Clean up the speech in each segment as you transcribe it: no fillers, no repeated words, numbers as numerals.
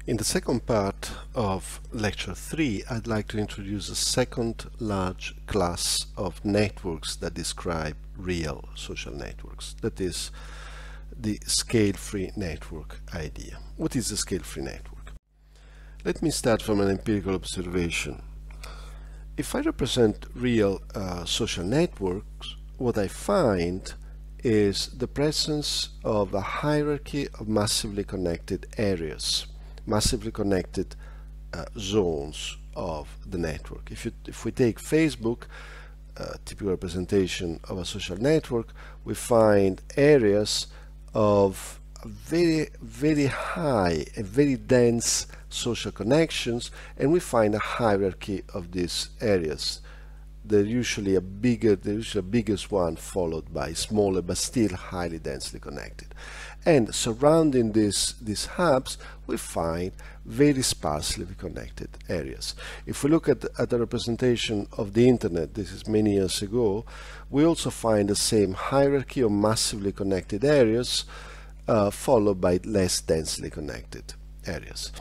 In the second part of lecture 3, I'd like to introduce a second large class of networks that describe real social networks. That is the scale-free network idea. What is a scale-free network? Let me start from an empirical observation. If I represent real social networks, what I find is the presence of a hierarchy of massively connected areas, massively connected zones of the network. If we take Facebook, typical representation of a social network, we find areas of very high and very dense social connections, and we find a hierarchy of these areas. There's usually a biggest one, followed by smaller but still highly densely connected. And surrounding these hubs, we find very sparsely connected areas. If we look at the representation of the internet, this is many years ago, we also find the same hierarchy of massively connected areas, followed by less densely connected areas.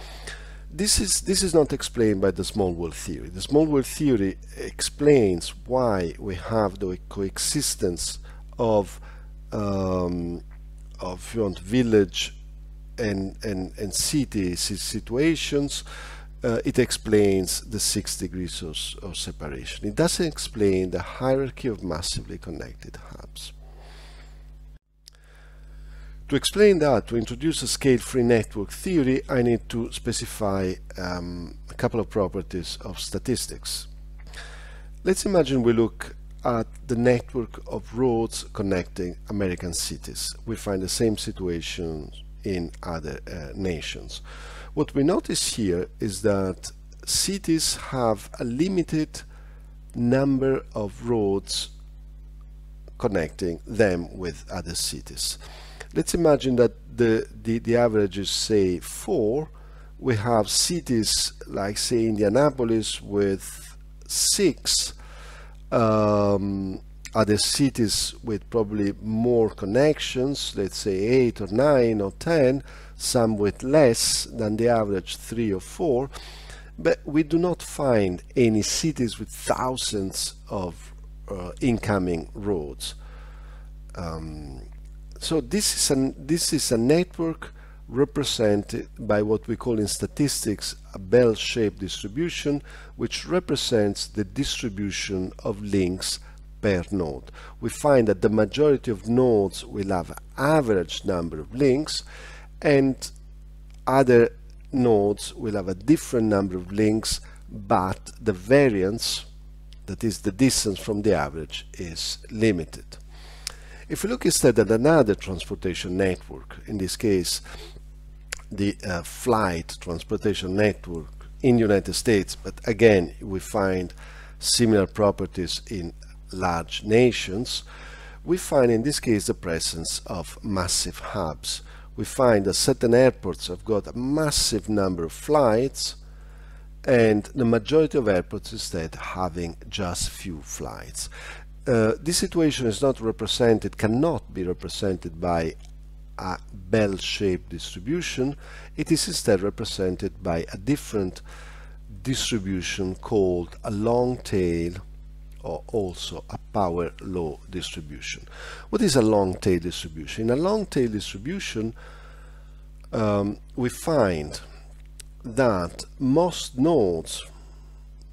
This is not explained by the small world theory. The small world theory explains why we have the coexistence of if you want, village and city situations. It explains the 6 degrees of separation. It doesn't explain the hierarchy of massively connected hubs. To explain that, to introduce a scale-free network theory, I need to specify a couple of properties of statistics. Let's imagine we look at the network of roads connecting American cities. We find the same situation in other nations. What we notice here is that cities have a limited number of roads connecting them with other cities. Let's imagine that the average is, say, 4. We have cities like, say, Indianapolis with 6, other cities with probably more connections, let's say 8 or 9 or 10, some with less than the average 3 or 4, but we do not find any cities with thousands of incoming roads. So this is a network represented by what we call in statistics a bell-shaped distribution, which represents the distribution of links per node. We find that the majority of nodes will have an average number of links, and other nodes will have a different number of links, but the variance, that is the distance from the average, is limited. If we look instead at another transportation network, in this case the flight transportation network in the United States, but again we find similar properties in large nations, we find in this case the presence of massive hubs. We find that certain airports have got a massive number of flights, and the majority of airports instead having just few flights. This situation is not represented, cannot be represented by a bell-shaped distribution. It is instead represented by a different distribution called a long tail, or also a power law distribution. What is a long tail distribution? In a long tail distribution, we find that most nodes,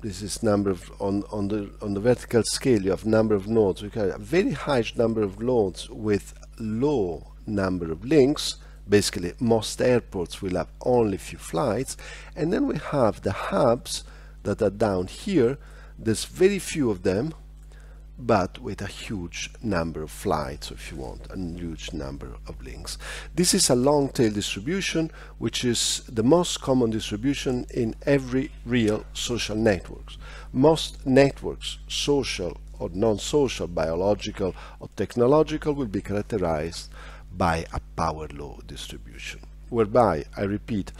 this is number of on the vertical scale, you have number of nodes. We have a very high number of nodes with low number of links. Basically, most airports will have only few flights, and then we have the hubs that are down here. There's very few of them, but with a huge number of flights, if you want, a huge number of links. This is a long tail distribution, which is the most common distribution in every real social networks. Most networks, social or non-social, biological or technological, will be characterized by a power law distribution, whereby, I repeat,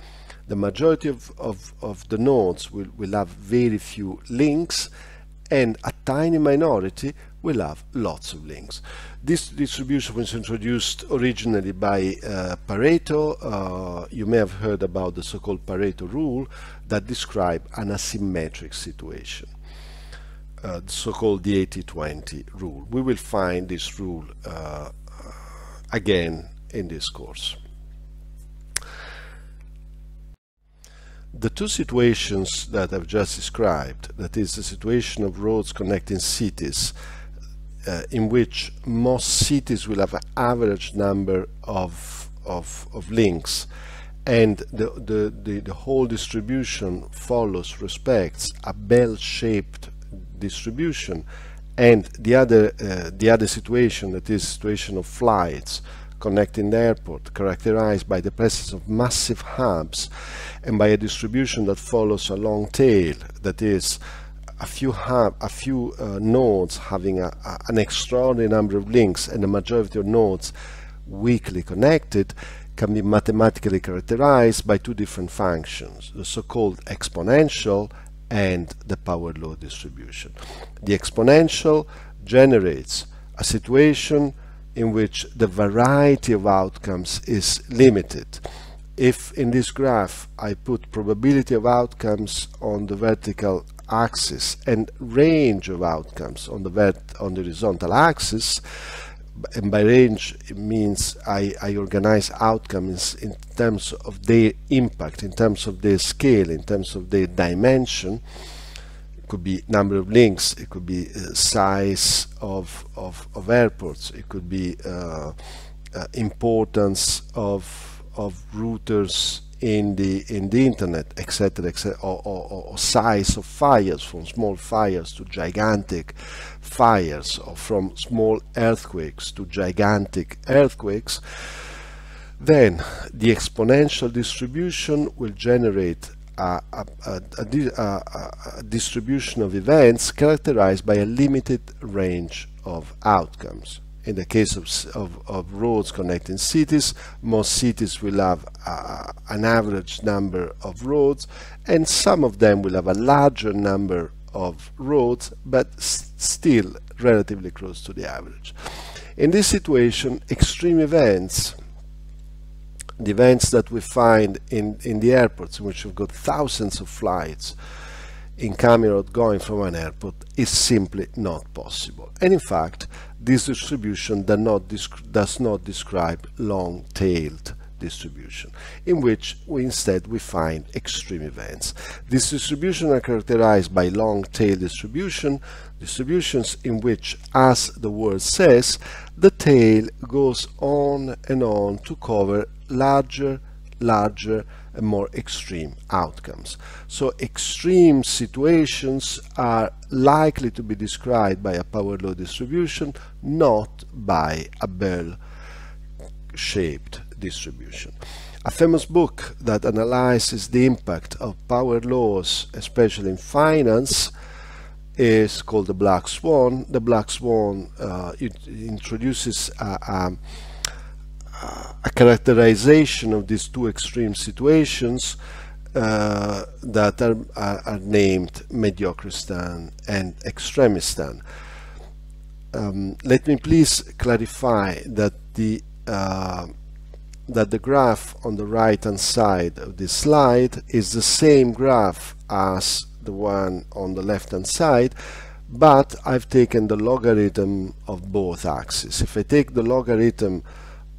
the majority of the nodes will have very few links, and a tiny minority will have lots of links. This distribution was introduced originally by Pareto. You may have heard about the so-called Pareto rule that describes an asymmetric situation, the so-called the 80-20 rule. We will find this rule again in this course. The two situations that I've just described, that is the situation of roads connecting cities, in which most cities will have an average number of links, and the whole distribution respects a bell-shaped distribution, and the other situation, that is the situation of flights connecting the airport, characterized by the presence of massive hubs and by a distribution that follows a long tail, that is a few nodes having an extraordinary number of links and the majority of nodes weakly connected, can be mathematically characterized by two different functions, the so-called exponential and the power law distribution. The exponential generates a situation in which the variety of outcomes is limited. If in this graph I put probability of outcomes on the vertical axis and range of outcomes on the horizontal axis, and by range it means I organize outcomes in terms of their impact, in terms of their scale, in terms of their dimension. It could be number of links, it could be size of airports, it could be importance of routers in the internet, etc., or size of fires, from small fires to gigantic fires, or from small earthquakes to gigantic earthquakes. Then the exponential distribution will generate a distribution of events characterized by a limited range of outcomes. In the case of roads connecting cities, most cities will have an average number of roads, and some of them will have a larger number of roads, but still relatively close to the average. In this situation, extreme events, the events that we find in the airports, in which we've got thousands of flights incoming or outgoing from an airport, is simply not possible. And in fact, this distribution does not describe long-tailed distribution, in which instead we find extreme events. These distributions are characterized by long-tail distributions in which, as the word says, the tail goes on and on to cover larger and more extreme outcomes. So extreme situations are likely to be described by a power law distribution, not by a bell-shaped distribution. A famous book that analyzes the impact of power laws, especially in finance, is called The Black Swan. The Black Swan it introduces a characterization of these two extreme situations that are named Mediocristan and Extremistan. Let me please clarify that the graph on the right hand side of this slide is the same graph as the one on the left hand side, but I've taken the logarithm of both axes. If I take the logarithm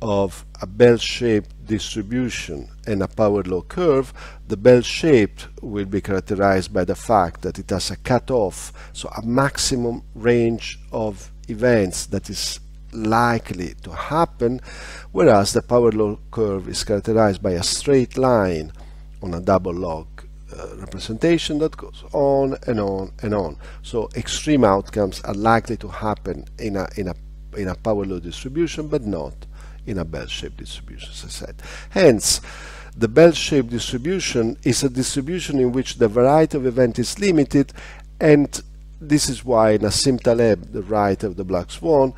of a bell-shaped distribution and a power law curve, the bell-shaped will be characterized by the fact that it has a cutoff, so a maximum range of events that is likely to happen, whereas the power law curve is characterized by a straight line on a double log representation that goes on and on and on. So extreme outcomes are likely to happen in a power law distribution, but not in a bell-shaped distribution, as I said. Hence, the bell-shaped distribution is a distribution in which the variety of event is limited, and this is why Nassim Taleb, the writer of The Black Swan,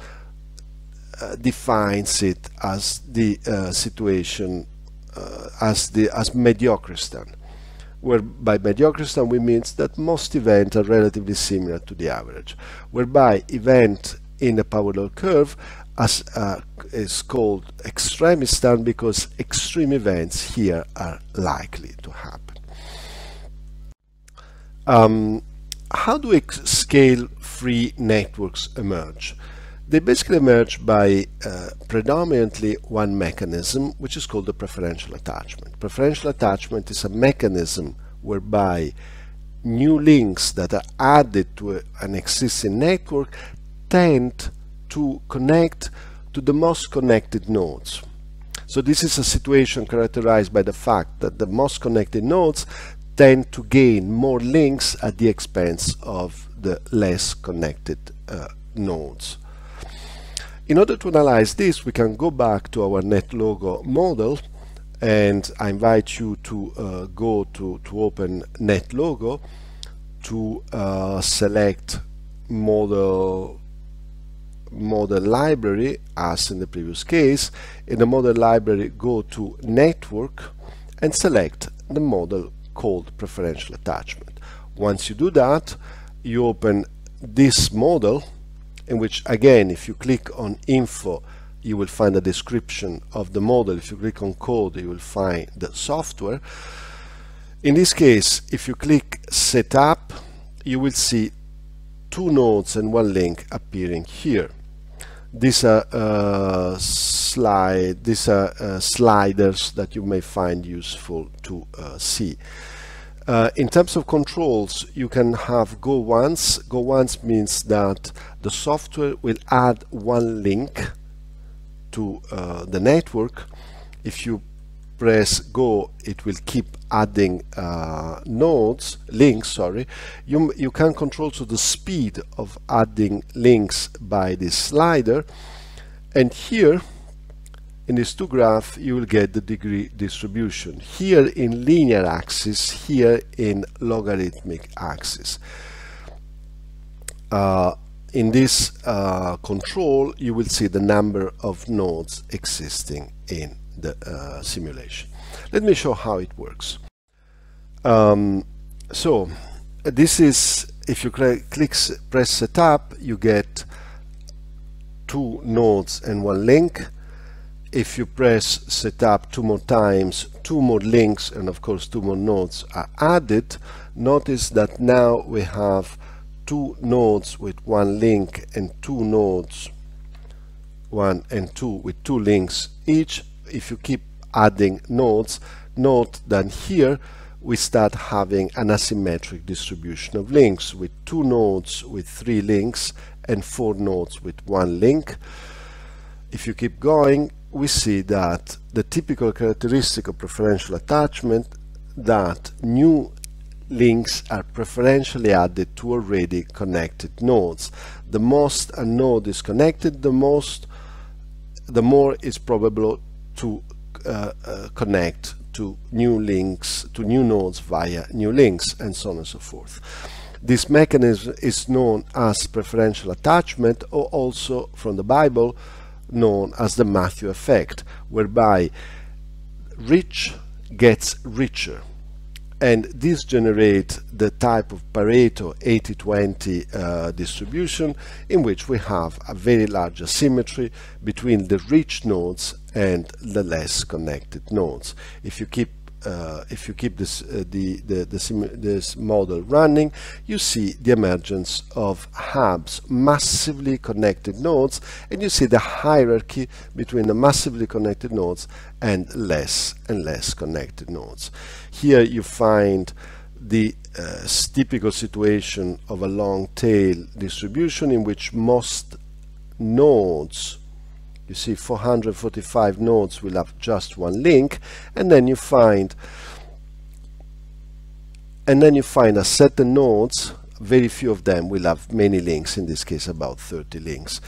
defines it as the situation as Mediocristan. where by mediocre we mean that most events are relatively similar to the average, whereby event in a power law curve is called extremistan because extreme events here are likely to happen. How do scale-free networks emerge? They basically emerge by predominantly one mechanism, which is called the preferential attachment. Preferential attachment is a mechanism whereby new links that are added to an existing network tend to connect to the most connected nodes. So this is a situation characterized by the fact that the most connected nodes tend to gain more links at the expense of the less connected nodes. In order to analyze this, we can go back to our NetLogo model, and I invite you to go to open NetLogo, to select model library as in the previous case. In the model library, go to network and select the model called preferential attachment. Once you do that, you open this model, in which again, if you click on info, you will find a description of the model. If you click on code, you will find the software. In this case, if you click setup, you will see two nodes and one link appearing here. These are sliders that you may find useful to see. In terms of controls, you can have go once. Go once means that the software will add one link to the network. If you press go, it will keep adding links. You can control the speed of adding links by this slider, and here in this two graph you will get the degree distribution, here in linear axis, here in logarithmic axis. In this control, you will see the number of nodes existing in the simulation. Let me show how it works. So this is, if you press setup, you get two nodes and one link. If you press setup two more times, two more links and of course two more nodes are added. Notice that now we have two nodes with one link and two nodes, 1 and 2, with two links each. If you keep adding nodes, note that here we start having an asymmetric distribution of links, with two nodes with 3 links and 4 nodes with 1 link. If you keep going, we see that the typical characteristic of preferential attachment, that new links are preferentially added to already connected nodes. The most a node is connected, the more is probable to connect to new links, to new nodes via new links, and so on and so forth. This mechanism is known as preferential attachment, or also from the Bible known as the Matthew effect, whereby rich gets richer, and this generates the type of Pareto 80-20 distribution, in which we have a very large asymmetry between the rich nodes and the less connected nodes. If you keep this model running, you see the emergence of hubs, massively connected nodes, and you see the hierarchy between the massively connected nodes and less connected nodes. Here you find the typical situation of a long tail distribution, in which most nodes, you see 445 nodes will have just one link, and then you find a certain nodes, very few of them will have many links, in this case about 30 links.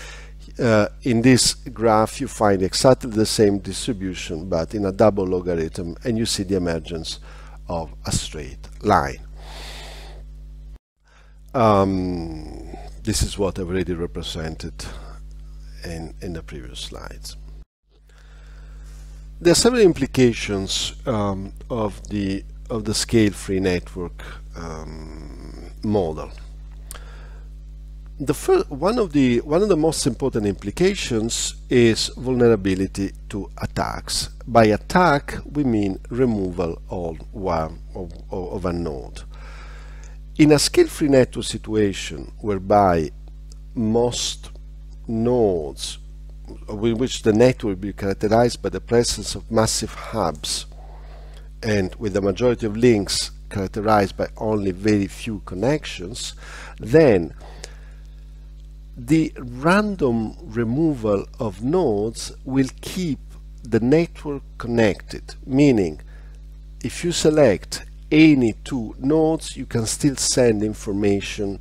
In this graph you find exactly the same distribution, but in a double logarithm, and you see the emergence of a straight line. This is what I've already represented in the previous slides. There are several implications of the of the scale-free network model. One of the most important implications is vulnerability to attacks. By attack, we mean removal of a node. In a scale-free network situation, whereby most nodes, in which the network will be characterized by the presence of massive hubs, and with the majority of links characterized by only very few connections, then the random removal of nodes will keep the network connected, meaning if you select any two nodes, you can still send information,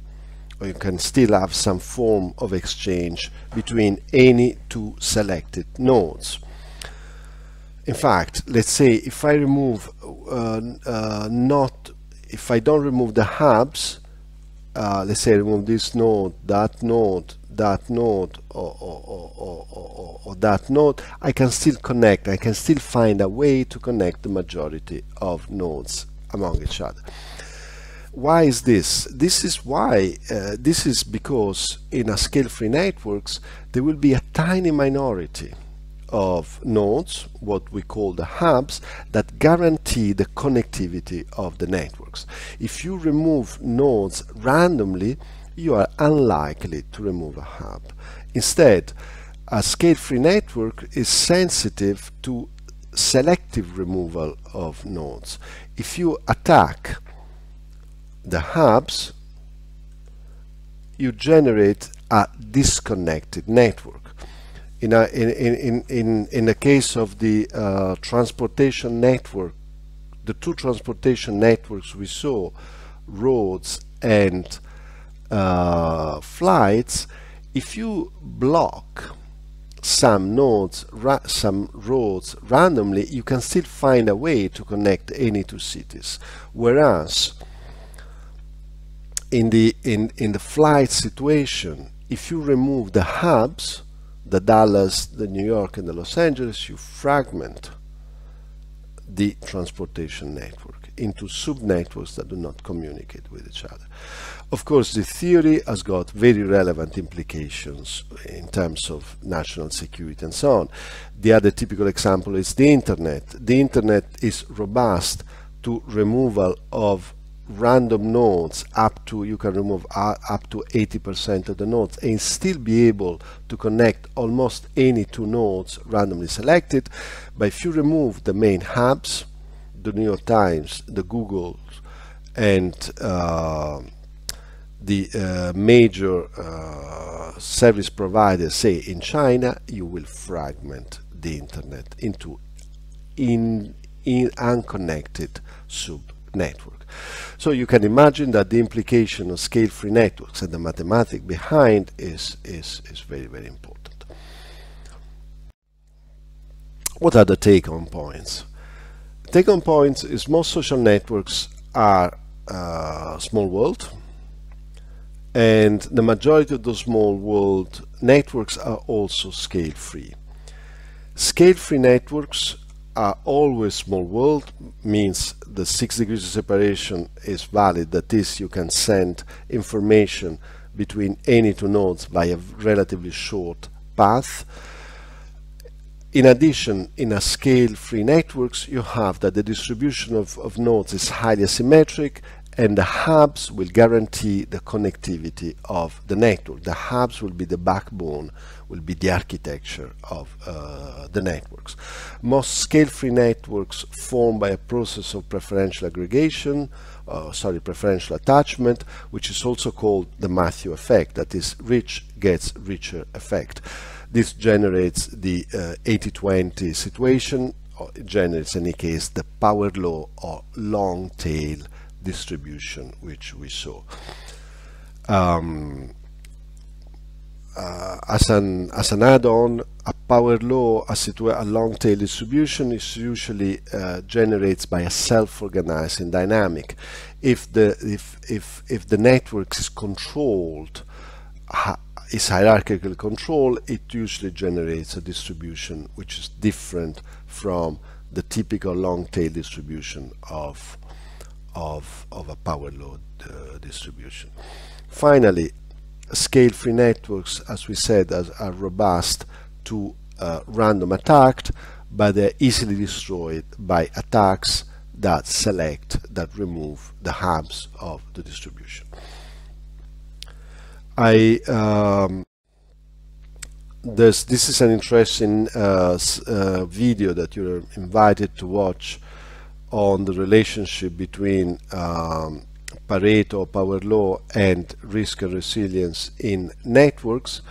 or you can still have some form of exchange between any two selected nodes. In fact, let's say if I remove if I don't remove the hubs, let's say I remove this node, that node, that node, or that node, I can still connect. I can still find a way to connect the majority of nodes among each other. Why is this? This is why. This is because in a scale-free networks there will be a tiny minority of nodes, what we call the hubs, that guarantee the connectivity of the networks. If you remove nodes randomly, you are unlikely to remove a hub. Instead, a scale-free network is sensitive to selective removal of nodes. If you attack the hubs, you generate a disconnected network. In the case of the transportation network, the two transportation networks we saw, roads and flights, if you block some nodes, some roads randomly, you can still find a way to connect any two cities. Whereas in the flight situation, if you remove the hubs, the Dallas, the New York, and the Los Angeles, you fragment the transportation network into sub-networks that do not communicate with each other. Of course, the theory has got very relevant implications in terms of national security and so on. The other typical example is the internet. The internet is robust to removal of random nodes up to, you can remove up to 80% of the nodes and still be able to connect almost any two nodes randomly selected. But if you remove the main hubs, the New York Times, the Google, and the major service providers, say in China, you will fragment the internet into unconnected sub-network. So you can imagine that the implication of scale-free networks and the mathematics behind is very, very important. What are the take-home points? Take-home points is most social networks are small world, and the majority of those small world networks are also scale-free. Scale-free networks are always small world, means the 6 degrees of separation is valid, that is, you can send information between any two nodes by a relatively short path. In addition, in a scale-free networks, you have that the distribution of nodes is highly asymmetric, and the hubs will guarantee the connectivity of the network. The hubs will be the backbone, will be the architecture of the networks. Most scale-free networks formed by a process of preferential aggregation, preferential attachment, which is also called the Matthew effect, that is, rich gets richer effect. This generates the 80-20 situation, or it generates, in any case, the power law or long tail distribution, which we saw. As an add-on, a power law, a long tail distribution is usually generates by a self-organizing dynamic. If the network is controlled, is hierarchically controlled, it usually generates a distribution which is different from the typical long tail distribution of of a power law distribution. Finally, scale-free networks, as we said, are robust to random attack, but they're easily destroyed by attacks that remove the hubs of the distribution. This is an interesting video that you're invited to watch on the relationship between Pareto, power law, and risk and resilience in networks.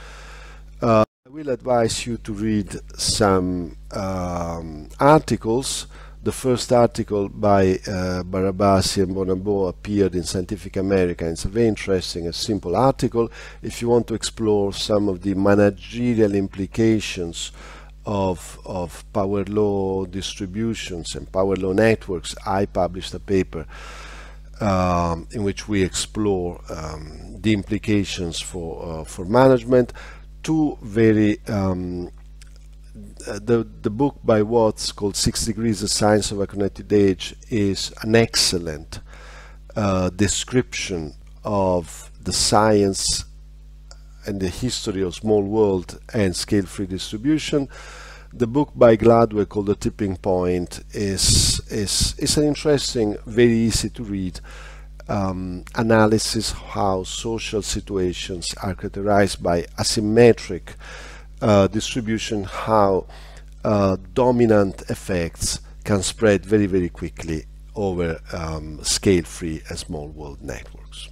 I will advise you to read some articles. The first article by Barabasi and Bonabo appeared in Scientific American. It's a very interesting and simple article. If you want to explore some of the managerial implications of power law distributions and power law networks, I published a paper in which we explore the implications for management. Two very the book by Watts called 6 Degrees: The Science of a Connected Age is an excellent description of the science and the history of small world and scale-free distribution. The book by Gladwell called The Tipping Point is an interesting, very easy to read analysis how social situations are characterized by asymmetric distribution, how dominant effects can spread very, very quickly over scale-free and small world networks.